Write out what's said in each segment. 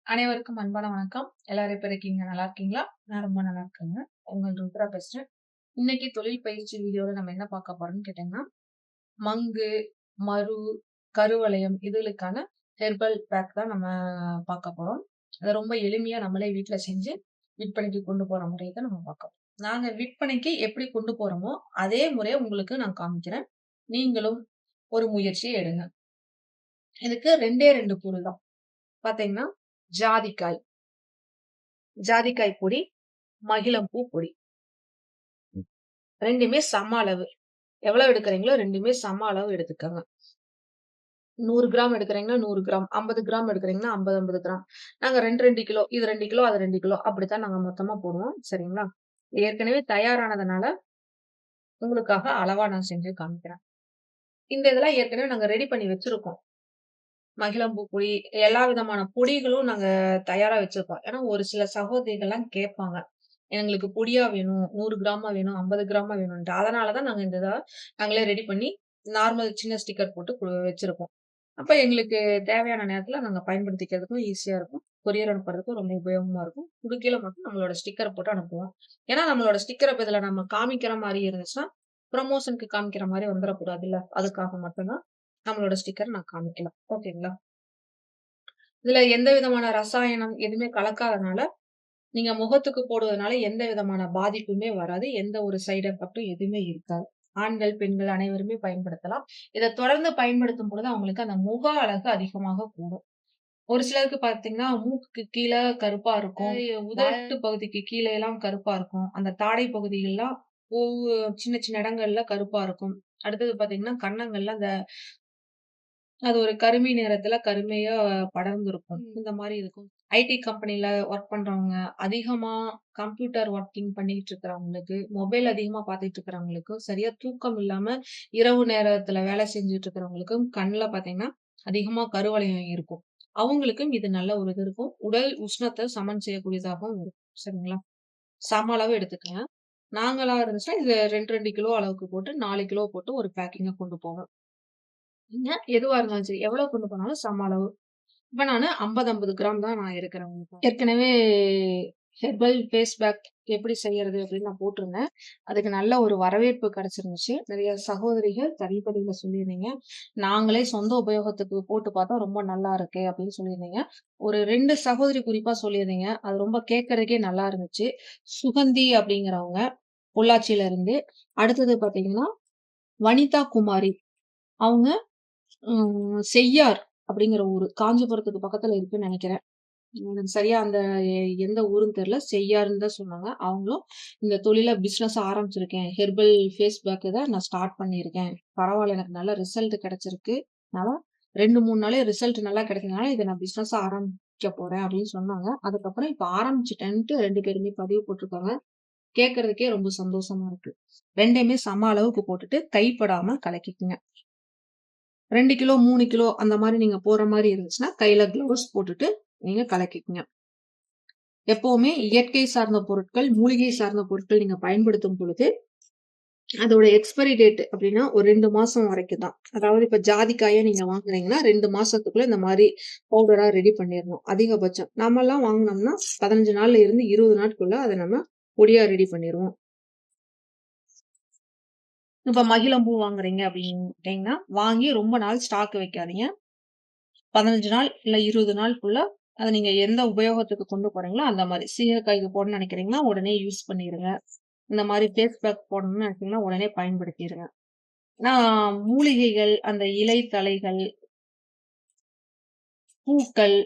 அனைவருக்கும் அன்பான வணக்கம். எல்லாரும் எப்படி இருக்கீங்க? நல்லா இருக்கீங்களா? நான் ரொம்ப நல்லா இருக்கேங்க. உங்கள் ருத்ரா பேசுறேன். இன்னைக்கு தொழில் பயிற்சி வீடியோல நம்ம என்ன பார்க்க போறோம்னு கேட்டீங்கன்னா, மங்கு, மரு, கருவளையம் இதுகளுக்கான ஹெர்பல் பேக் தான் நம்ம பார்க்க போறோம். அத ரொம்ப எளிமையா நம்மளே வீட்ல செஞ்சு விற்பனைக்கு கொண்டு போற முறைய தான் நம்ம பார்க்க போறோம். நாங்க விற்பனைக்கு எப்படி கொண்டு போறோமோ, அதே முறைய உங்களுக்கு நான் காமிக்கிறேன். நீங்களும் ஒரு முயற்சிய எடுங்க. இதுக்கு 2 பொருள் தான். பார்த்தீங்கன்னா, ஜாதிக்காய், ஜாதிக்காய் பொடி, மகிழம்பூ பொடி. 2மே சம அளவு. எவ்வளவு எடுக்குறீங்களோ 2மே சம அளவு எடுத்துக்கங்க. 100 கிராம் எடுக்குறீங்கன்னா 100 கிராம், 50 கிராம் எடுக்குறீங்கன்னா 50, 50 கிராம். நாங்க 2, 2 கிலோ. இது 2 கிலோ, அது 2 கிலோ. அப்படித்தான் நாங்க மொத்தமா போடுவோம். சரிங்களா? ஏற்கனவே தயாரானதுனால, உங்களுக்காக அளவா நான் செஞ்சு காமிக்கிறேன். இந்த இதெல்லாம் ஏற்கனவே நாங்க ரெடி பண்ணி வச்சிருக்கோம். மகிழம்பூ பொடி, எல்லா விதமான பொடிகளும் நாங்க தயாரா வச்சிருக்கோம். ஏன்னா, ஒரு சில சகோதரிகள்லாம் கேட்பாங்க. எங்களுக்கு பொடியா வேணும். 100 கிராமா வேணும். 50 கிராமா வேணும்ன்ட்டு. அதனால தான் நாங்க இந்த இத நாங்களே ரெடி பண்ணி, நார்மல் சின்ன ஸ்டிக்கர் போட்டு வச்சிருக்கோம். அப்ப எங்களுக்கு தேவையான நேரத்துல நாங்க பயன்படுத்திக்கிறதுக்கும் ஈஸியா இருக்கும். கொரியர் அனுப்புறதுக்கும் ரொம்ப உபயோகமா இருக்கும். குடுக்கையில மட்டும் நம்மளோட ஸ்டிக்கர போட்டு அனுப்புவோம். ஏன்னா, நம்மளோட ஸ்டிக்கர இப்ப இதுல நம்ம காமிக்கிற மாரி இருந்துச்சுன்னா, ப்ரமோஷனுக்கு காமிக்கிற மாரி வந்துரக்கூடாதுல்ல. அதுக்காக மட்டும் தான் நம்மளோட ஸ்டிக்கர் நான் காமிக்கல. ஓகேங்களா? இதுல எந்த விதமான ரசாயனம் எதுவுமே கலக்காதனால, நீங்க முகத்துக்கு போடுவதனால எந்த விதமான பாதிப்புமே வராது. எந்த ஒரு சைட் எஃபெக்டும் எதுவுமே இருக்காது. ஆண்கள், பெண்கள் அனைவருமே பயன்படுத்தலாம். இத தொடர்ந்து பயன்படுத்தும் பொழுது அவங்களுக்கு அந்த முக அழகு அதிகமாக கூடும். ஒரு சிலருக்கு பார்த்தீங்கன்னா, மூக்குக்கு கீழ கருப்பா இருக்கும். உதட்டு பகுதிக்கு கீழ எல்லாம் கருப்பா இருக்கும். அந்த தாடை பகுதிகள்லாம் சின்ன சின்ன இடங்கள்ல கருப்பா இருக்கும். அடுத்தது பார்த்தீங்கன்னா, கன்னங்கள்ல அந்த அது ஒரு கருமை நிறத்துல கருமையா படர்ந்திருக்கும். இந்த மாரி இருக்கும். ஐடி கம்பெனில ஒர்க் பண்றவங்க, அதிகமா கம்ப்யூட்டர் ஒர்க்கிங் பண்ணிட்டு இருக்கிறவங்களுக்கு, மொபைல் அதிகமா பார்த்துட்டு இருக்கிறவங்களுக்கு, சரியா தூக்கம் இல்லாம இரவு நேரத்துல வேலை செஞ்சுட்டு இருக்கிறவங்களுக்கும் கண்ல பார்த்தீங்கன்னா, அதிகமா கருவளையம் இருக்கும். அவங்களுக்கும் இது நல்ல ஒரு இது இருக்கும். உடல் உஷ்ணத்த சமன் செய்யக்கூடியதாகவும் இருக்கும். சரிங்களா? சம அளவு எடுத்துக்கங்க. நாங்களா இருந்துச்சுன்னா, இது 2, 2 கிலோ அளவுக்கு போட்டு 4 கிலோ போட்டு ஒரு பேக்கிங்கா கொண்டு போவோம். நீங்க எதுவா இருந்தாலும் சரி, எவ்வளோ கொண்டு போனாலும் சம அளவு. இப்ப நானு 50, 50 கிராம் தான் நான் இருக்கிறேன் உங்களுக்கு. ஏற்கனவே ஹெர்பல் ஃபேஸ் பேக் எப்படி செய்யறது அப்படின்னு நான் போட்டிருந்தேன். அதுக்கு நல்ல ஒரு வரவேற்பு கிடைச்சிருந்துச்சு. நிறைய சகோதரிகள் தனிப்பதிவுல சொல்லியிருந்தீங்க. நாங்களே சொந்த உபயோகத்துக்கு போட்டு பார்த்தா ரொம்ப நல்லா இருக்கே அப்படின்னு சொல்லியிருந்தீங்க. ஒரு 2 சகோதரி குறிப்பா சொல்லியிருந்தீங்க. அது ரொம்ப கேட்கறதுக்கே நல்லா இருந்துச்சு. சுகந்தி அப்படிங்கிறவங்க, பொள்ளாச்சியில இருந்து. அடுத்தது பார்த்தீங்கன்னா, வனிதா குமாரி. அவங்க செய்யார் அப்படிங்கிற ஊரு. காஞ்சிபுரத்துக்கு பக்கத்துல இருக்குன்னு நெனைக்கிறேன். எனக்கு சரியா அந்த எந்த ஊருன்னு தெரியல. செய்யாருன்னு தான் சொன்னாங்க. அவங்களும் இந்த தொழில பிசினஸ் ஆரம்பிச்சிருக்கேன். ஹெர்பல் ஃபேஸ் பேக் தான் நான் ஸ்டார்ட் பண்ணியிருக்கேன். பரவால்ல எனக்கு நல்ல ரிசல்ட் கிடைச்சிருக்கு. அதனால 2, 3 நாளே ரிசல்ட் நல்லா கிடைச்சதுனால இத நான் பிசினஸா ஆரம்பிக்க போறேன் அப்படின்னு சொன்னாங்க. அதுக்கப்புறம் இப்ப ஆரம்பிச்சுட்டேன்ட்டு 2 பேருமே பதிவு போட்டிருக்காங்க. கேட்கறதுக்கே ரொம்ப சந்தோஷமா இருக்கு. 2யுமே சம அளவுக்கு போட்டுட்டு கைப்படாம கலக்கிக்கங்க. 2 கிலோ, 3 கிலோ அந்த மாரி நீங்க போடுற மாரி இருந்துச்சுன்னா, கையில க்ளவுஸ் போட்டுட்டு நீங்க கலக்கிக்கங்க. எப்பவுமே இயற்கை சார்ந்த பொருட்கள், மூலிகை சார்ந்த பொருட்கள் நீங்க பயன்படுத்தும் பொழுது, அதோட எக்ஸ்பைரி டேட் அப்டின்னா ஒரு 2 மாசம் வரைக்கும் தான். அதாவது இப்ப ஜாதிக்காய நீங்க வாங்குறீங்கன்னா, 2 மாசத்துக்குள்ள இந்த மாரி பவுடரா ரெடி பண்ணிறணும். அதிகபட்சம். நாமெல்லாம் வாங்குனோம்னா 15 நாள்ல இருந்து 20 நாட்களுக்குள்ள அத நம்ம பொடியா ரெடி பண்ணிருவோம். இப்ப மகிழம்பூ வாங்குறீங்க அப்டின்ட்டீங்கன்னா, வாங்கி ரொம்ப நாள் ஸ்டாக் வைக்காதீங்க. 15 நாள் இல்ல 20 நாளுக்குள்ள அத நீங்க எந்த உபயோகத்துக்கு கொண்டு போறீங்களோ அந்த மாரி. சீயக்காய்க்கு போடணும்னு நெனைக்கிறீங்கன்னா, உடனே யூஸ் பண்ணிருங்க. இந்த மாரி ஃபேஸ் பேக் போடணும்னு நெனைச்சீங்கன்னா, உடனே பயன்படுத்திருங்க. ஏன்னா, மூலிகைகள், அந்த இலை தழைகள், பூக்கள்,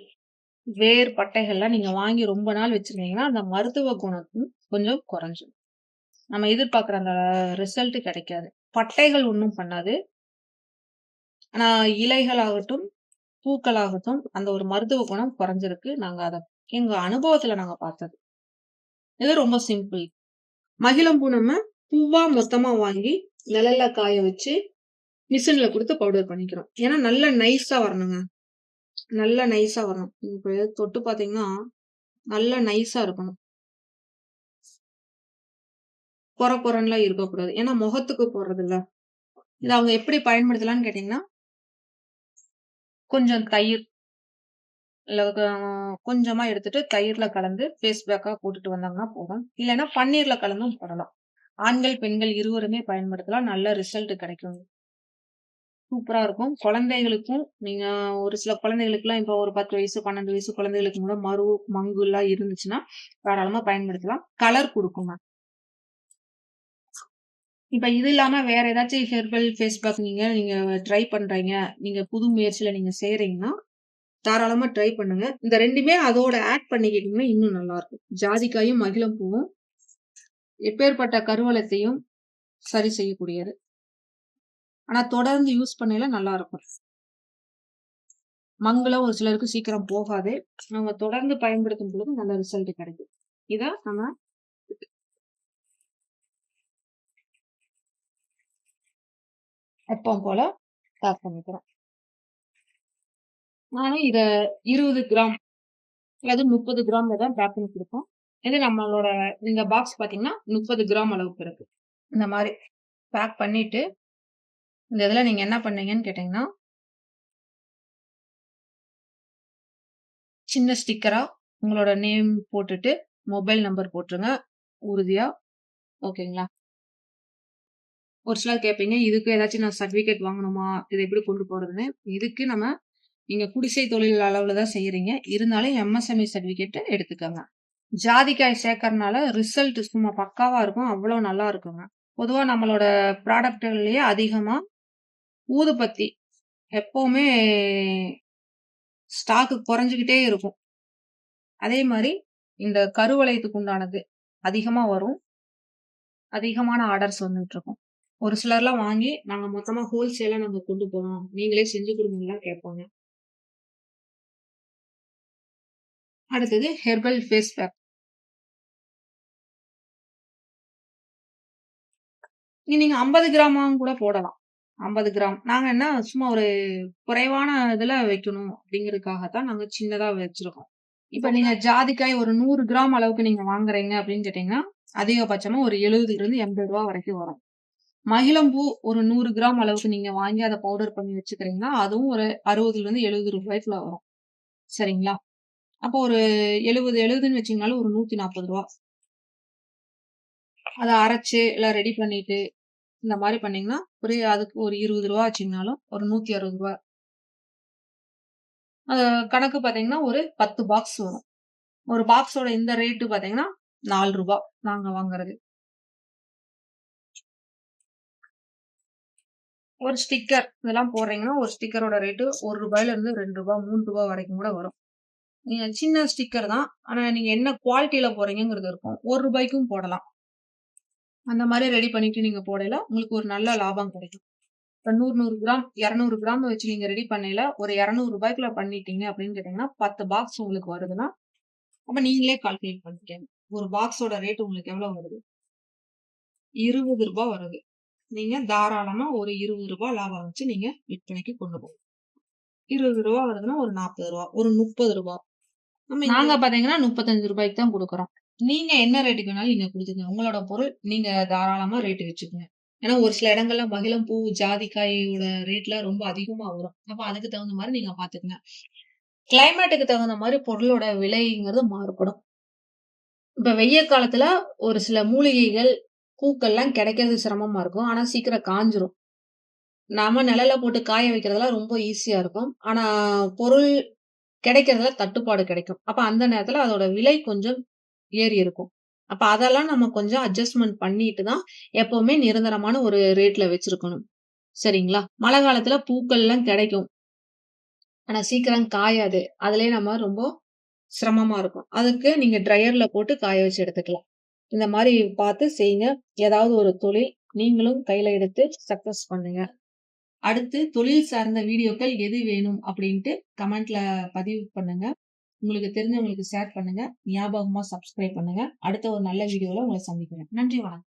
வேர், பட்டைகள்லாம் நீங்க வாங்கி ரொம்ப நாள் வச்சிருந்தீங்கன்னா, அந்த மருத்துவ குணம் கொஞ்சம் குறைஞ்சிரும். நம்ம எதிர்பார்க்குற அந்த ரிசல்ட் கிடைக்காது. பட்டைகள் ஒண்ணும் பண்ணாது. ஆனா இலைகளாகட்டும், பூக்களாகட்டும், அந்த ஒரு மருத்துவ குணம் குறைஞ்சிருக்கு. நாங்க அத எங்க அனுபவத்துல நாங்க பார்த்தது. இது ரொம்ப சிம்பிள். மகிழம்பூ நம்ம பூவா மொத்தமா வாங்கி நிழல்ல காய வச்சு மிஷின்ல குடுத்து பவுடர் பண்ணிக்கிறோம். ஏன்னா நல்ல நைஸா வரணுங்க. நல்ல நைஸா வரணும். இப்ப தொட்டு பார்த்தீங்கன்னா, நல்ல நைஸா இருக்கணும். கொர கொரன்னுலாம் இருக்கக்கூடாது. ஏன்னா முகத்துக்கு போடுறதுல்ல. இத அவங்க எப்படி பயன்படுத்தலாம்ன்னு கேட்டீங்கன்னா, கொஞ்சம் தயிர், இல்ல கொஞ்சமா எடுத்துட்டு தயிர்ல கலந்து ஃபேஸ் பேக்கா போட்டுட்டு வந்தாங்கன்னா போதும். இல்லன்னா பன்னீர்ல கலந்தும் போடலாம். ஆண்கள், பெண்கள் இருவருமே பயன்படுத்தலாம். நல்ல ரிசல்ட் கிடைக்கும். சூப்பரா இருக்கும். குழந்தைகளுக்கும் நீங்க ஒரு சில குழந்தைகளுக்குலாம் இப்போ ஒரு 10 வயசு, 12 வயசு குழந்தைகளுக்கு கூட மங்குலாம் இருந்துச்சுன்னா, தாராளமா பயன்படுத்தலாம். கலர் குடுக்குங்க. இப்ப இது இல்லாம வேற ஏதாச்சும் ஹெர்பல் ஃபேஸ் பேக் நீங்க நீங்க ட்ரை பண்றீங்க. நீங்க புது முயற்சியில நீங்க செய்றீங்கன்னா, தாராளமா ட்ரை பண்ணுங்க. இந்த 2மே அதோட ஆட் பண்ணிக்கிட்டீங்கன்னா இன்னும் நல்லாருக்கும். ஜாதிக்காயும், மகிழம்பூவும் எப்பேர்ப்பட்ட கருவளத்தையும் சரி செய்யக்கூடியது. ஆனா தொடர்ந்து யூஸ் பண்ணையில நல்லாருக்கும். மங்கலம் ஒரு சிலருக்கு சீக்கிரம் போகாது. நம்ம தொடர்ந்து பயன்படுத்தும் பொழுது நல்ல ரிசல்ட் கிடைக்கும். இத நம்ம எப்பவும் போல பேக் பண்ணிக்கிறோம். நானும் இத 20 கிராம் அல்லது 30 கிராம்ல தான் பேக் பண்ணி குடுப்போம். இது நம்மளோட இந்த பாக்ஸ் பார்த்தீங்கன்னா, 30 கிராம் அளவுக்கு இருக்கு. இந்த மாரி பேக் பண்ணிட்டு, இந்த இதுல நீங்க என்ன பண்ணீங்கன்னு கேட்டீங்கன்னா, சின்ன ஸ்டிக்கரா உங்களோட நேம் போட்டுட்டு, மொபைல் நம்பர் போட்டுருங்க. உறுதியா. ஓகேங்களா? ஒரு சிலர் கேட்பீங்க, இதுக்கு ஏதாச்சும் நான் சர்டிபிகேட் வாங்கணுமா? இத எப்படி கொண்டு போறதுன்னு. இதுக்கு நம்ம நீங்க குடிசை தொழில் அளவுல தான் செய்றீங்க. இருந்தாலும் எம்எஸ்எம்இ சர்டிபிகேட் எடுத்துக்கங்க. ஜாதிக்காய் சேர்க்கறனால ரிசல்ட் சும்மா பக்காவா இருக்கும். அவ்வளோ நல்லா இருக்குங்க. பொதுவா நம்மளோட ப்ராடக்ட்கள்லயே அதிகமா ஊதுபத்தி எப்பவுமே ஸ்டாக் குறைஞ்சுகிட்டே இருக்கும். அதே மாரி இந்த கருவளையத்துக்கு உண்டானது அதிகமா வரும். அதிகமான ஆர்டர்ஸ் வந்துட்டுருக்கும். ஒரு சிலர்லாம் வாங்கி, நாங்க மொத்தமா ஹோல்சேலா நாங்க கொண்டு போறோம். நீங்களே செஞ்சு குடுங்கன்லாம் கேட்பாங்க. அடுத்தது ஹெர்பல் ஃபேஸ் பேக். நீங்க 50 கிராமாவும் கூட போடலாம். 50 கிராம். நாங்க என்ன சும்மா ஒரு குறைவான இதுல வைக்கணும் அப்படிங்கிறதுக்காக தான் நாங்க சின்னதா வச்சிருக்கோம். இப்ப நீங்க ஜாதிக்காய் ஒரு 100 கிராம் அளவுக்கு நீங்க வாங்குறீங்க அப்படின்னு கேட்டீங்கன்னா, அதிகபட்சமா ஒரு ரூ. 70லிருந்து ரூ. 80 வரைக்கும் வரும். மகிழம்பூ ஒரு 100 கிராம் அளவுக்கு நீங்க வாங்கி அத பவுடர் பண்ணி வச்சுக்கிறீங்கன்னா, அதுவும் ஒரு ரூ. 60லிருந்து ரூ. 70 வரும். சரிங்களா? அப்போ ஒரு 70ன்னு வச்சீங்கனாலும் ஒரு ரூ. 140. அத அரைச்சு எல்லாம் ரெடி பண்ணிட்டு, இந்த மாரி பண்ணீங்கன்னா, அதுக்கு ஒரு ரூ. 20 வச்சீங்கனாலும் ஒரு ரூ. 160. அ கணக்கு பார்த்தீங்கன்னா, ஒரு 10 பாக்ஸ் வரும். ஒரு பாக்ஸோட இந்த ரேட்டு பார்த்தீங்கன்னா, ரூ. 4 நாங்க வாங்குறது. ஒரு ஸ்டிக்கர் இதெல்லாம் போடுறீங்கன்னா, ஒரு ஸ்டிக்கரோட ரேட்டு ரூ. 1லிருந்து ரூ. 2 ரூ. 3 வரைக்கும் கூட வரும். நீங்க சின்ன ஸ்டிக்கர் தான். ஆனா நீங்க என்ன குவாலிட்டில போடுறீங்கங்கிறது இருக்கும். ரூ. 1க்கும் போடலாம். அந்த மாரி ரெடி பண்ணிட்டு நீங்க போடையில, உங்களுக்கு ஒரு நல்ல லாபம் கிடைக்கும். இப்ப 100 கிராம், 200 கிராம் வச்சு நீங்க ரெடி பண்ணையில, ஒரு ரூ. 200க்குள்ள பண்ணிட்டீங்க அப்படின்னு கேட்டீங்கன்னா, 10 பாக்ஸ் உங்களுக்கு வருதுன்னா, அப்ப நீங்களே கால்குலேட் பண்ணிக்கங்க. ஒரு பாக்ஸோட ரேட் உங்களுக்கு எவ்வளவு வருது? ரூ. 20 வருது. நீங்க தாராளமா ஒரு ரூ. 20 லாபம் வச்சு நீங்க விற்பனைக்கு கொண்டு போகலாம். ரூ. 20 வருதுன்னா ஒரு ரூ. 40, ஒரு ரூ. 30. நாங்க பாத்தீங்கன்னா ரூ. 35க்கு தான் குடுக்குறோம். நீங்க என்ன ரேட்டுக்கு வேணாலும் நீங்க குடுத்துக்கங்க. உங்களோட பொருள் நீங்க தாராளமா ரேட் வச்சுக்கங்க. ஏன்னா ஒரு சில இடங்கள்ல மகிழம்பூ, ஜாதிக்காயோட ரேட்லாம் ரொம்ப அதிகமா வரும். அப்ப அதுக்கு தகுந்த மாரி நீங்க பாத்துக்கங்க. கிளைமேட்டுக்கு தகுந்த மாரி பொருளோட விலைங்கிறது மாறுபடும். இப்ப வெய்ய காலத்துல ஒரு சில மூலிகைகள், பூக்கள்லாம் கிடைக்கிறது சிரமமா இருக்கும். ஆனா சீக்கிரம் காய்ஞ்சிரும். நாம நிழல்ல போட்டு காய வைக்கிறதெல்லாம் ரொம்ப ஈஸியா இருக்கும். ஆனா பொருள் கிடைக்கிறதுல தட்டுப்பாடு கிடைக்கும். அப்ப அந்த நேரத்துல அதோட விலை கொஞ்சம் ஏறி இருக்கும். அப்ப அதெல்லாம் நம்ம கொஞ்சம் அட்ஜஸ்ட்மென்ட் பண்ணிட்டு தான் எப்பவுமே நிரந்தரமான ஒரு ரேட்ல வச்சிருக்கணும். சரிங்களா? மழை காலத்துல பூக்கள்லாம் கிடைக்கும். ஆனா சீக்கிரம் காயாது. அதிலயே நம்ம ரொம்ப சிரமமா இருக்கும். அதுக்கு நீங்க ட்ரையர்ல போட்டு காய வச்சு எடுத்துக்கலாம். இந்த மாரி பார்த்து செய்யுங்க. ஏதாவது ஒரு தொழில் நீங்களும் கையில எடுத்து சக்சஸ் பண்ணுங்க. அடுத்து தொழில் சார்ந்த வீடியோக்கள் எது வேணும் அப்படின்ட்டு கமெண்ட்ல பதிவு பண்ணுங்க. உங்களுக்கு தெரிஞ்சவங்களுக்கு ஷேர் பண்ணுங்க. ஞாபகமா சப்ஸ்கிரைப் பண்ணுங்க. அடுத்த ஒரு நல்ல வீடியோல உங்கள சந்திக்கிறேன். நன்றி, வணக்கம்.